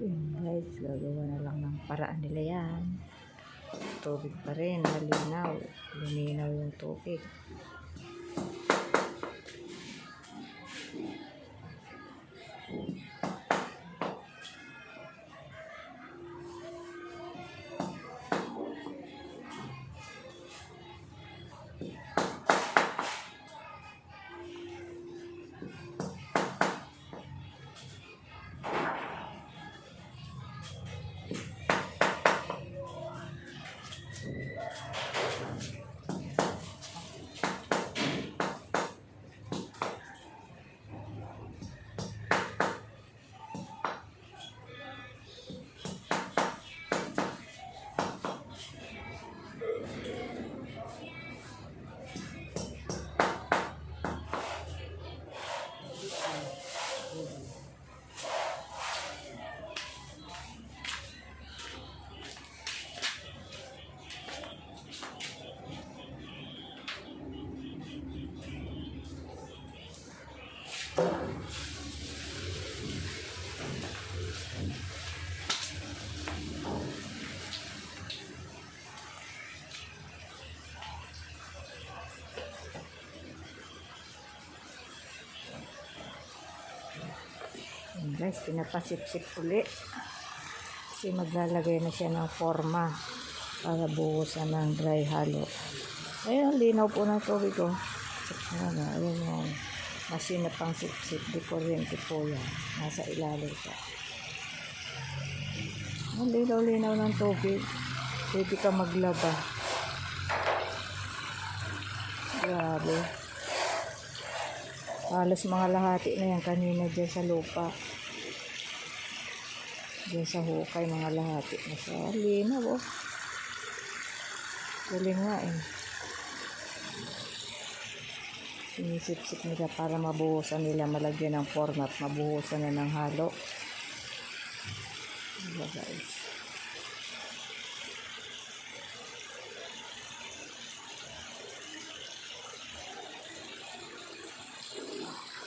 Yun guys, gagawa na lang ng paraan nila yan. Tubig pa rin, malinaw. Luminaw yung tubig. Yun guys, pinapasip-sip uli. Kasi maglalagay na siya ng forma para buhusan ng dry halo. Ayun, linaw po ng tubig ko. Ayun yung machine na pang sip-sip. Di kuryente po yan. Nasa ilalim siya. Ang linaw-linaw ng tubig. Pwede ka maglaba. Grabe. Halos mga lahati na yan kanina dyan sa lupa. Dyan sa hukay, mga lahati na sa linaw. Oh. Galing nga eh. Sinisip-sip nila para mabuhusan nila, malagyan ng format, mabuhusan na ng halo. Diba guys?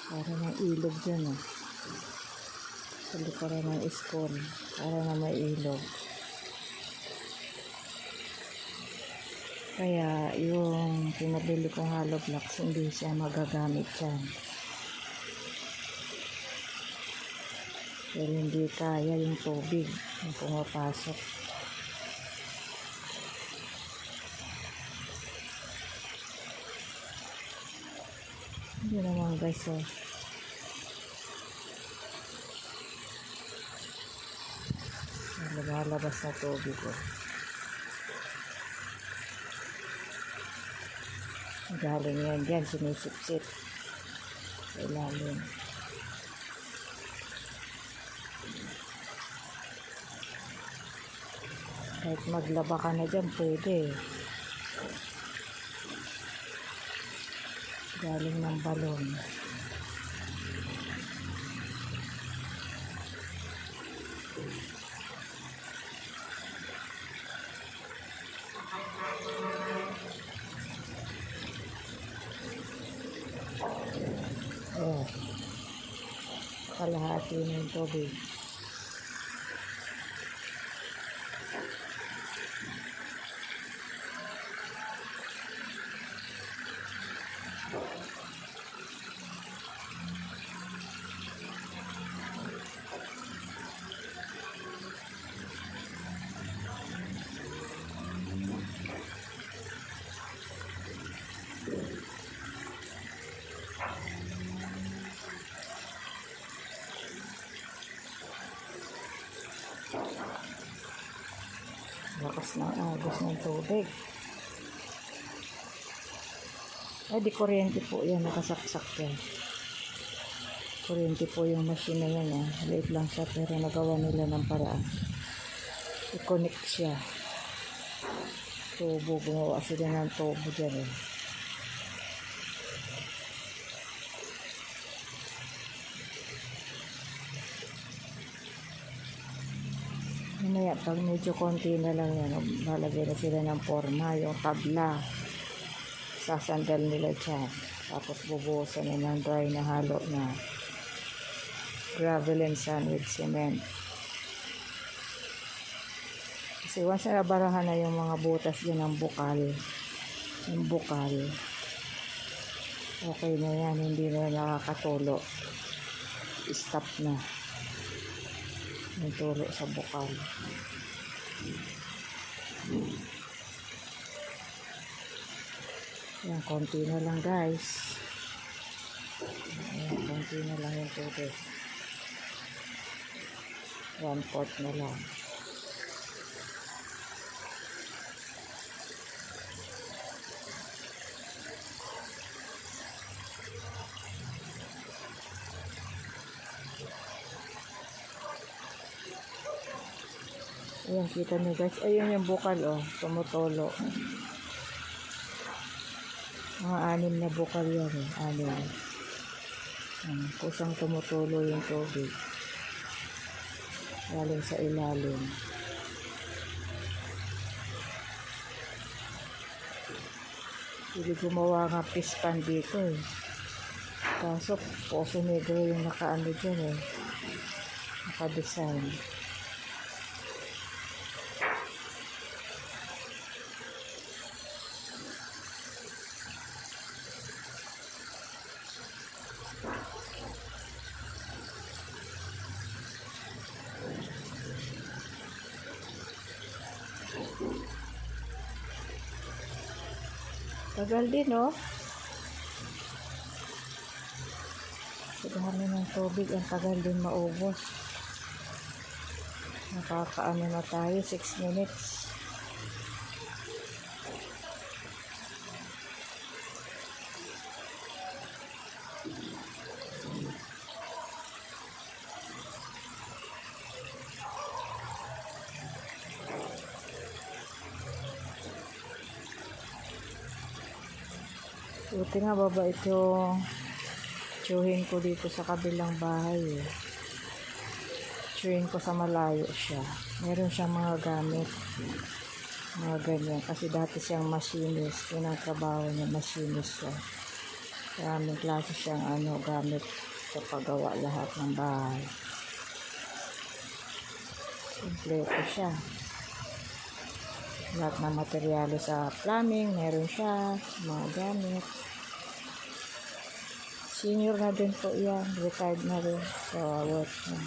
Para ng ilog dyan eh. Sa likuran ng iskon. Para na may ilog. Kaya yung pinabili kong hollow blocks, hindi siya magagamit dyan. Pero hindi kaya yung tubig yung pumapasok. Hindi naman guys oh. Lumalabas na tubig oh. Galing yan dyan, sinisip-sip sa ilalim. Kahit maglaba ka na dyan, pwede. Galing ng balon. Oh, kalahati na yung tubig. Lakas ng agos ng tubig. Ay, di kuryente po yan. Nakasaksak yan. Kuryente po yung machine na yan. Late lang siya pero nagawa nila ng paraan. I-connect siya. Tubo. Gumawa sila ng tubo dyan eh. Mamaya pag medyo konti na lang yan, malagay na sila ng forma, yung tabla. Sasandal nila dyan. Tapos bubuhusan na ng dry na halo na gravel and sand with cement. Kasi once na nabarahan na yung mga butas dyan ng bukal, yung bukal, okay na yan, hindi na nakakatulo. Stop na yung tulo sa bukal. Yan, konti na lang guys. Yan, konti na lang yung tubig. 1/4 na lang. Ayan, kita nyo guys. Ayun yung bukal, oh. Tumutulo. Mga 6 na bukal yan, eh. 6. Kusang tumutulo yung tubig. Galing sa ilalim. Hindi gumawa nga pispan dito, eh. Kaso, Poso Negro yung nakaano dyan, eh. Naka-design. Tagal din, oh. Sa dami ng tubig, ang tagal din maubos. Nakakaano na tayo, 6 minutes. Buti nga baba ito tsuhin ko dito sa kabilang bahay, eh. Tsuhin ko sa malayo siya. Meron siyang mga gamit, mga ganyan, kasi dati siyang machinist. Yun ang trabaho niya, machinist siya. Maraming klase siyang gamit sa paggawa lahat ng bahay. Kompleto siya. Lahat ng materyales sa plumbing, meron siya, mga gamit. Senior na din po yan, retired na rin sa work na.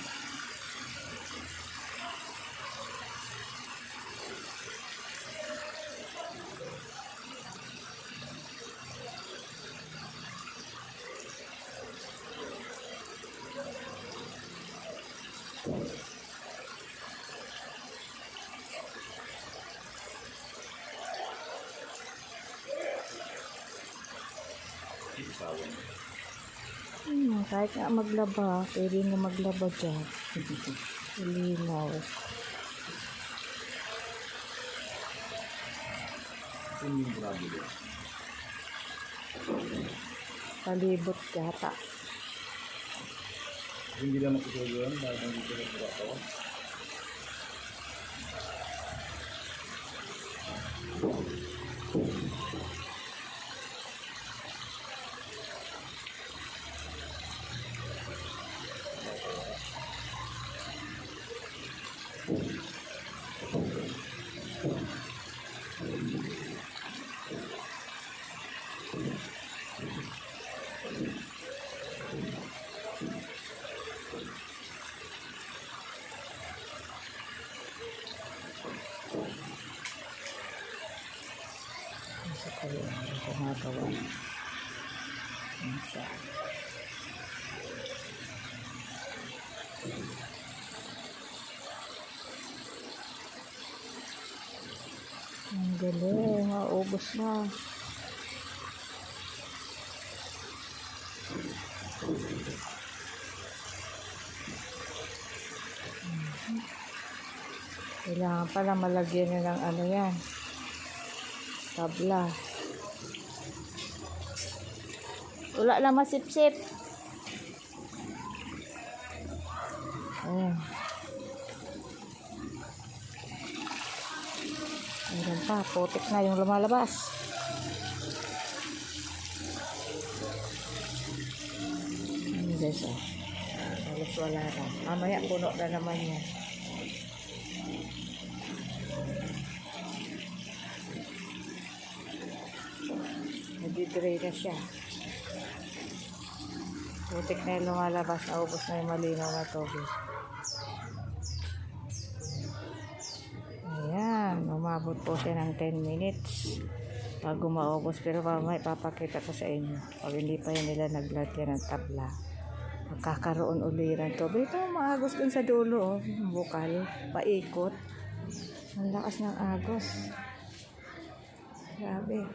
Kahit nga maglaba, pwede na maglaba dyan. Linaw. Palibot yata. Hindi lang makikita yun, dahil hindi ko nagkakawa. Isa kayo ang gumagawa. Isa. Ang galing, maubos na. Kailangan pala malagyan nyo ng yan. Tabla. Wala lang masip-sip. Ayan. Ayan pa, putik na yung lumalabas. Ayan guys, oh. Halos wala na. Mamaya puno na naman yan. nagdi-dry na siya. Putik na yung lumalabas, naubos na yung malinaw na tubig. Ayan, umabot po siya ng 10 minutes bago maubos. Pero mamaya papakita ko sa inyo. Pag hindi pa yun nila naglagyan ng tabla, magkakaroon uli ng tubig. Ito, maagos dun sa dulo, oh. Yung bukal, paikot. Ang lakas ng agos. Grabe.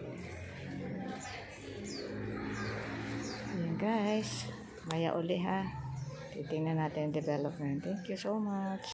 Ayan guys, maya uli ha. Titingnan natin yung development. Thank you so much.